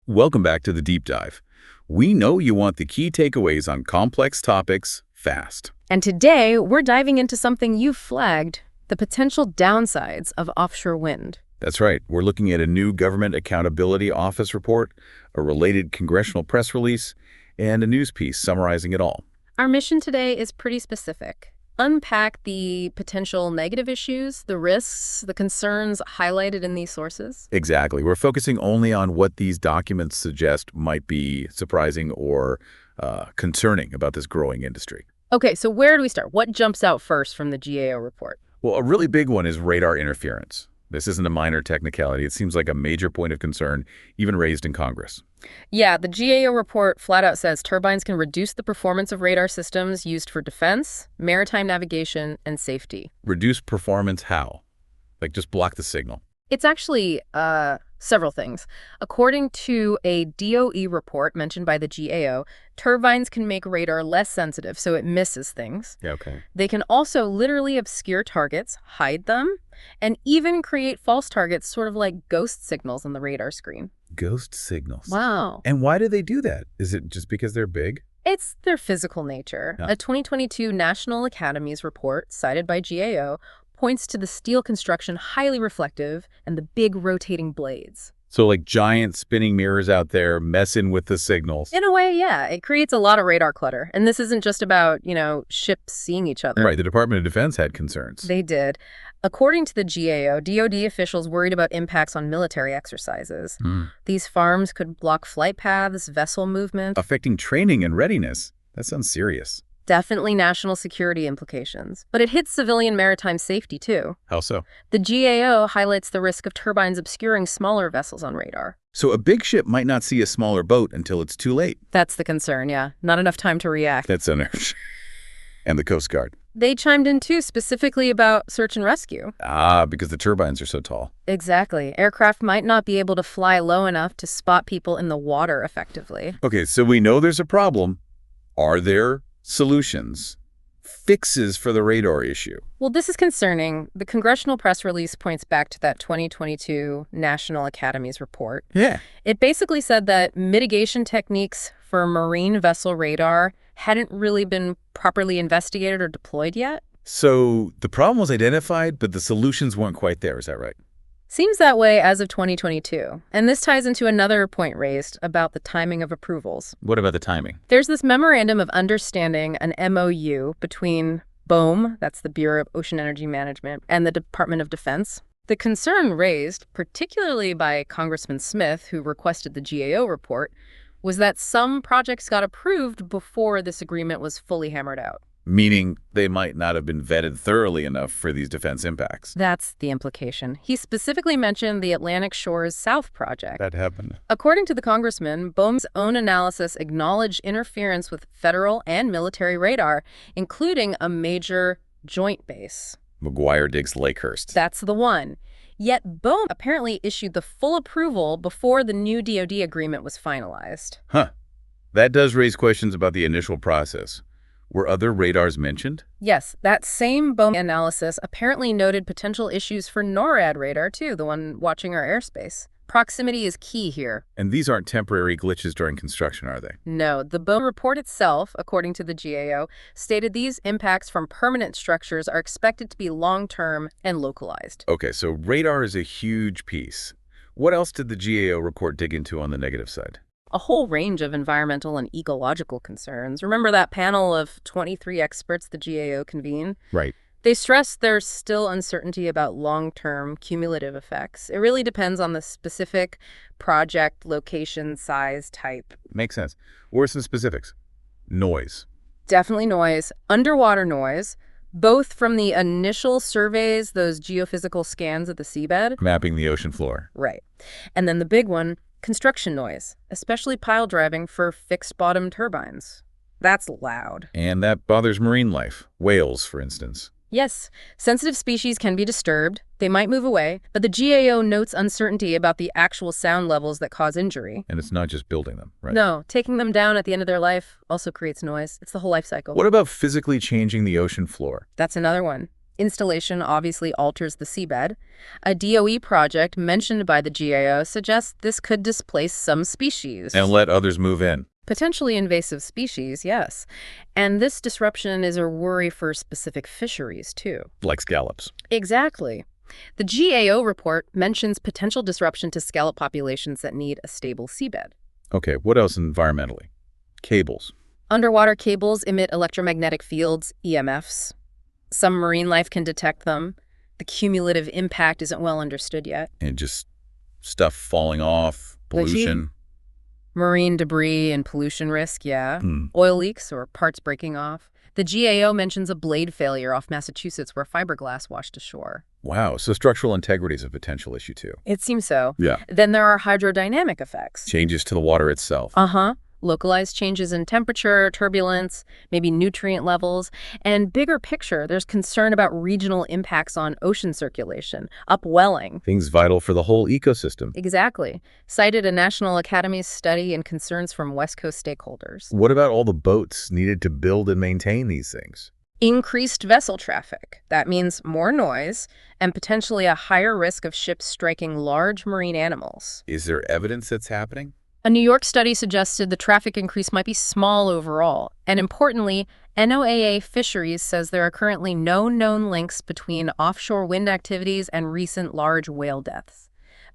Welcome back to the Deep Dive. We know you want the key takeaways on complex topics fast. And today, we're diving into something you've flagged, the potential downsides of offshore wind. That's right. We're looking at a new Government Accountability Office report, a related congressional press release, and a news piece summarizing it all. Our mission today is pretty specific. Unpack the potential negative issues, the risks, the concerns highlighted in these sources. Exactly. We're focusing only on what these documents suggest might be surprising or concerning about this growing industry. Okay, so where do we start? What jumps out first from the GAO report? Well, a really big one is radar interference. This isn't a minor technicality. It seems like a major point of concern, even raised in Congress. Yeah, the GAO report flat out says turbines can reduce the performance of radar systems used for defense, maritime navigation, and safety. Reduce performance how? Like just block the signal. It's actually several things. According to a DOE report mentioned by the GAO, turbines can make radar less sensitive so it misses things. Yeah, okay. They can also literally obscure targets, hide them, and even create false targets, sort of like ghost signals on the radar screen. Ghost signals. Wow. And why do they do that? Is it just because they're big? It's their physical nature. Yeah. A 2022 National Academies report cited by GAO points to the steel construction highly reflective and the big rotating blades. So like giant spinning mirrors out there messing with the signals. In a way, yeah, it creates a lot of radar clutter. And this isn't just about, ships seeing each other. Right, the Department of Defense had concerns. They did. According to the GAO, DoD officials worried about impacts on military exercises. These farms could block flight paths, vessel movement. Affecting training and readiness. That sounds serious. Definitely national security implications. But it hits civilian maritime safety, too. How so? The GAO highlights the risk of turbines obscuring smaller vessels on radar. So a big ship might not see a smaller boat until it's too late. That's the concern, yeah. Not enough time to react. That's unearthed. And the Coast Guard. They chimed in, too, specifically about search and rescue. Because the turbines are so tall. Exactly. Aircraft might not be able to fly low enough to spot people in the water effectively. Okay, so we know there's a problem. Are there solutions, fixes for the radar issue? Well, this is concerning. The congressional press release points back to that 2022 National Academies report. Yeah. It basically said that mitigation techniques for marine vessel radar hadn't really been properly investigated or deployed yet. So the problem was identified, but the solutions weren't quite there. Is that right? Seems that way as of 2022. And this ties into another point raised about the timing of approvals. What about the timing? There's this Memorandum of Understanding, an MOU, between BOEM, that's the Bureau of Ocean Energy Management, and the Department of Defense. The concern raised, particularly by Congressman Smith, who requested the GAO report, was that some projects got approved before this agreement was fully hammered out. Meaning they might not have been vetted thoroughly enough for these defense impacts. That's the implication. He specifically mentioned the Atlantic Shores South project. That happened. According to the congressman, BOEM's own analysis acknowledged interference with federal and military radar, including a major joint base. McGuire-Diggs-Lakehurst. That's the one. Yet BOEM apparently issued the full approval before the new DoD agreement was finalized. Huh. That does raise questions about the initial process. Were other radars mentioned? Yes, that same BOEM analysis apparently noted potential issues for NORAD radar, too, the one watching our airspace. Proximity is key here. And these aren't temporary glitches during construction, are they? No, the BOEM report itself, according to the GAO, stated these impacts from permanent structures are expected to be long-term and localized. Okay, so radar is a huge piece. What else did the GAO report dig into on the negative side? A whole range of environmental and ecological concerns. Remember that panel of 23 experts the GAO convened? Right. They stressed there's still uncertainty about long-term cumulative effects. It really depends on the specific project, location, size, type. Makes sense. What are some specifics? Noise. Definitely noise. Underwater noise, both from the initial surveys, those geophysical scans of the seabed. Mapping the ocean floor. Right. And then the big one, construction noise, especially pile driving for fixed-bottom turbines. That's loud. And that bothers marine life. Whales, for instance. Yes, sensitive species can be disturbed. They might move away, but the GAO notes uncertainty about the actual sound levels that cause injury. And it's not just building them, right? No, taking them down at the end of their life also creates noise. It's the whole life cycle. What about physically changing the ocean floor? That's another one. Installation obviously alters the seabed. A DOE project mentioned by the GAO suggests this could displace some species. And let others move in. Potentially invasive species, yes. And this disruption is a worry for specific fisheries, too. Like scallops. Exactly. The GAO report mentions potential disruption to scallop populations that need a stable seabed. Okay, what else environmentally? Cables. Underwater cables emit electromagnetic fields, EMFs. Some marine life can detect them. The cumulative impact isn't well understood yet. And just stuff falling off, pollution. Marine debris and pollution risk, yeah. Hmm. Oil leaks or parts breaking off. The GAO mentions a blade failure off Massachusetts where fiberglass washed ashore. Wow, so structural integrity is a potential issue too. It seems so. Yeah. Then there are hydrodynamic effects. Changes to the water itself. Localized changes in temperature, turbulence, maybe nutrient levels. And bigger picture, there's concern about regional impacts on ocean circulation, upwelling. Things vital for the whole ecosystem. Exactly. Cited a National Academies study and concerns from West Coast stakeholders. What about all the boats needed to build and maintain these things? Increased vessel traffic. That means more noise and potentially a higher risk of ships striking large marine animals. Is there evidence that's happening? A New York study suggested the traffic increase might be small overall. And importantly, NOAA Fisheries says there are currently no known links between offshore wind activities and recent large whale deaths.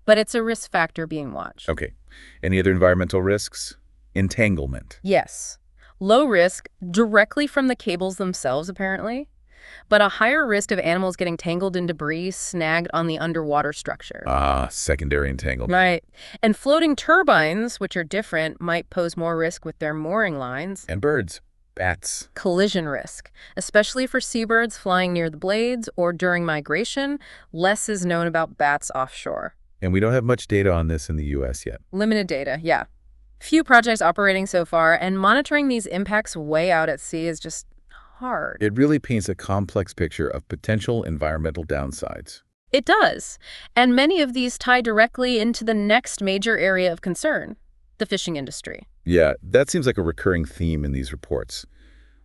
But it's a risk factor being watched. Okay. Any other environmental risks? Entanglement. Yes. Low risk directly from the cables themselves, apparently, but a higher risk of animals getting tangled in debris snagged on the underwater structure. Secondary entanglement. Right. And floating turbines, which are different, might pose more risk with their mooring lines. And birds. Bats. Collision risk, especially for seabirds flying near the blades or during migration. Less is known about bats offshore. And we don't have much data on this in the U.S. yet. Limited data, yeah. Few projects operating so far, and monitoring these impacts way out at sea is just hard. It really paints a complex picture of potential environmental downsides. It does. And many of these tie directly into the next major area of concern, the fishing industry. Yeah, that seems like a recurring theme in these reports.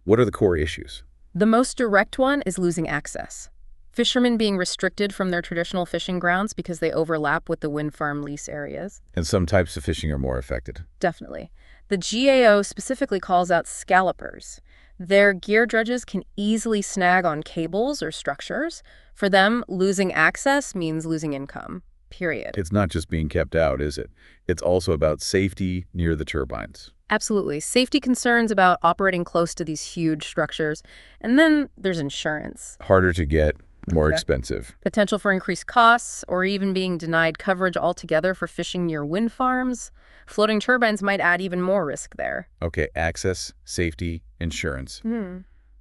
What are the core issues? The most direct one is losing access. Fishermen being restricted from their traditional fishing grounds because they overlap with the wind farm lease areas. And some types of fishing are more affected. Definitely. The GAO specifically calls out scallopers. Their gear dredges can easily snag on cables or structures. For them, losing access means losing income, period. It's not just being kept out, is it? It's also about safety near the turbines. Absolutely. Safety concerns about operating close to these huge structures. And then there's insurance. Harder to get, more expensive. Potential for increased costs or even being denied coverage altogether for fishing near wind farms. Floating turbines might add even more risk there. Okay, access, safety, insurance.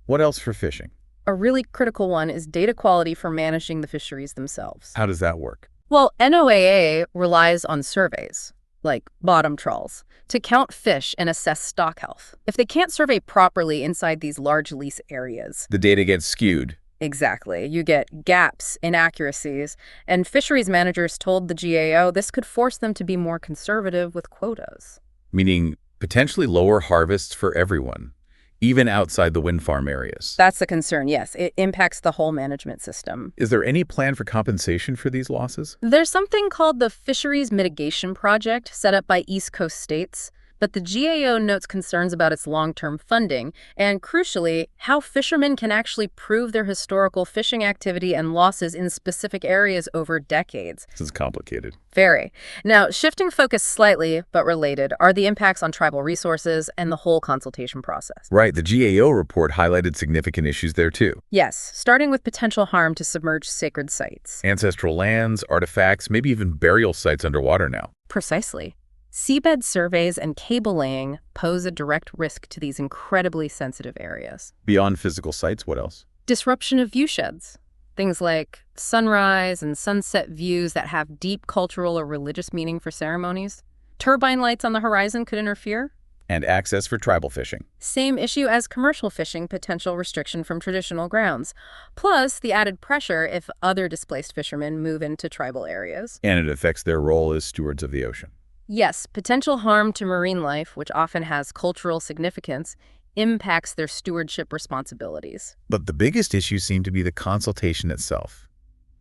What else for fishing? A really critical one is data quality for managing the fisheries themselves. How does that work? Well, NOAA relies on surveys, like bottom trawls, to count fish and assess stock health. If they can't survey properly inside these large lease areas, The data gets skewed. exactly, you get gaps, inaccuracies, and fisheries managers told the GAO this could force them to be more conservative with quotas. Meaning potentially lower harvests for everyone, even outside the wind farm areas. That's the concern, yes. It impacts the whole management system. Is there any plan for compensation for these losses? There's something called the Fisheries Mitigation Project set up by East Coast states, but the GAO notes concerns about its long-term funding and, crucially, how fishermen can actually prove their historical fishing activity and losses in specific areas over decades. This is complicated. Very. Now, shifting focus slightly, but related, are the impacts on tribal resources and the whole consultation process. Right, the GAO report highlighted significant issues there too. Yes, starting with potential harm to submerged sacred sites. Ancestral lands, artifacts, maybe even burial sites underwater now. Precisely. Seabed surveys and cable laying pose a direct risk to these incredibly sensitive areas. Beyond physical sites, what else? Disruption of viewsheds. Things like sunrise and sunset views that have deep cultural or religious meaning for ceremonies. Turbine lights on the horizon could interfere. And access for tribal fishing. Same issue as commercial fishing, potential restriction from traditional grounds. Plus, the added pressure if other displaced fishermen move into tribal areas. And it affects their role as stewards of the ocean. Yes, potential harm to marine life, which often has cultural significance, impacts their stewardship responsibilities. But the biggest issue seemed to be the consultation itself,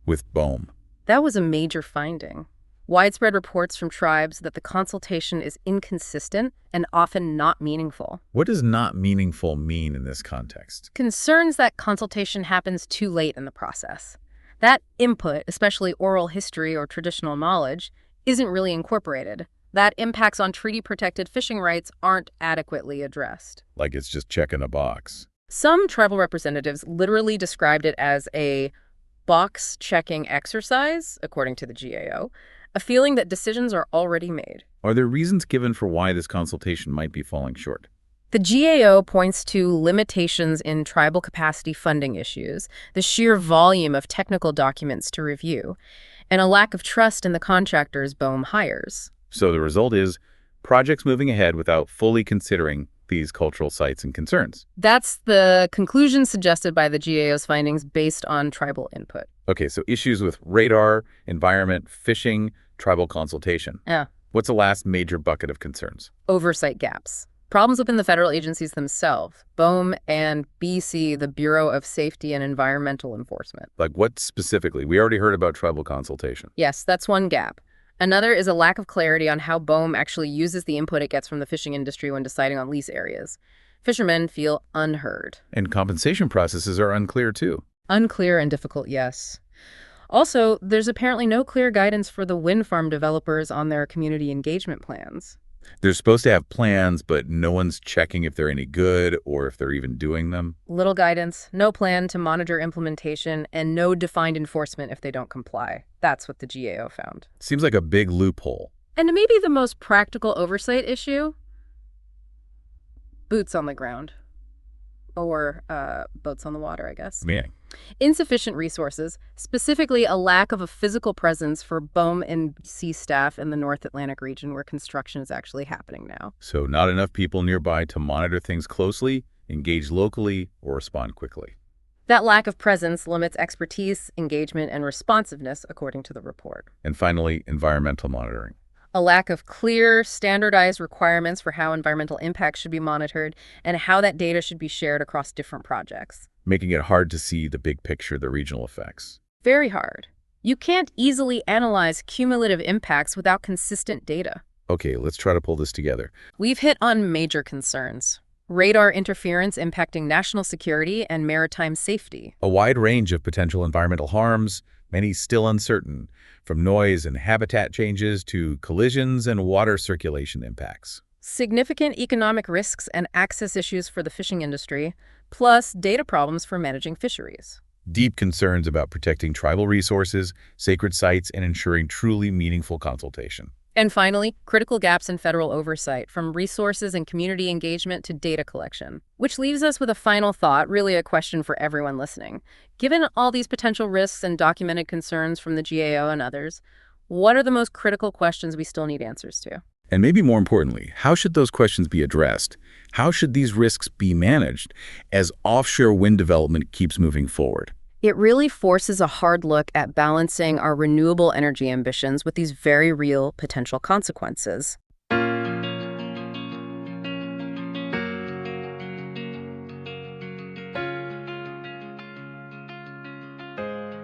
with BOEM. That was a major finding. Widespread reports from tribes that the consultation is inconsistent and often not meaningful. What does not meaningful mean in this context? Concerns that consultation happens too late in the process. That input, especially oral history or traditional knowledge, isn't really incorporated. That impacts on treaty-protected fishing rights aren't adequately addressed. Like it's just checking a box. Some tribal representatives literally described it as a box-checking exercise, according to the GAO, a feeling that decisions are already made. Are there reasons given for why this consultation might be falling short? The GAO points to limitations in tribal capacity funding issues, the sheer volume of technical documents to review, and a lack of trust in the contractors BOEM hires. So the result is projects moving ahead without fully considering these cultural sites and concerns. That's the conclusion suggested by the GAO's findings based on tribal input. Okay, so issues with radar, environment, fishing, tribal consultation. Yeah. What's the last major bucket of concerns? Oversight gaps. Problems within the federal agencies themselves, BOEM and BC, the Bureau of Safety and Environmental Enforcement. Like what specifically? We already heard about tribal consultation. Yes, that's one gap. Another is a lack of clarity on how BOEM actually uses the input it gets from the fishing industry when deciding on lease areas. Fishermen feel unheard. And compensation processes are unclear too. Unclear and difficult, yes. Also, there's apparently no clear guidance for the wind farm developers on their community engagement plans. They're supposed to have plans, but no one's checking if they're any good or if they're even doing them. Little guidance, no plan to monitor implementation, and no defined enforcement if they don't comply. That's what the GAO found. Seems like a big loophole. And maybe the most practical oversight issue? Boots on the ground. Or boats on the water, I guess. Yeah. Insufficient resources, specifically a lack of a physical presence for BOEM and BC staff in the North Atlantic region where construction is actually happening now. So not enough people nearby to monitor things closely, engage locally, or respond quickly. That lack of presence limits expertise, engagement, and responsiveness, according to the report. And finally, environmental monitoring. A lack of clear, standardized requirements for how environmental impacts should be monitored and how that data should be shared across different projects. Making it hard to see the big picture, the regional effects. Very hard. You can't easily analyze cumulative impacts without consistent data. Okay, let's try to pull this together. We've hit on major concerns. Radar interference impacting national security and maritime safety. A wide range of potential environmental harms, many still uncertain, from noise and habitat changes to collisions and water circulation impacts. Significant economic risks and access issues for the fishing industry, plus data problems for managing fisheries. Deep concerns about protecting tribal resources, sacred sites, and ensuring truly meaningful consultation. And finally, critical gaps in federal oversight, from resources and community engagement to data collection. Which leaves us with a final thought, really a question for everyone listening. Given all these potential risks and documented concerns from the GAO and others, what are the most critical questions we still need answers to? And maybe more importantly, how should those questions be addressed? How should these risks be managed as offshore wind development keeps moving forward? It really forces a hard look at balancing our renewable energy ambitions with these very real potential consequences.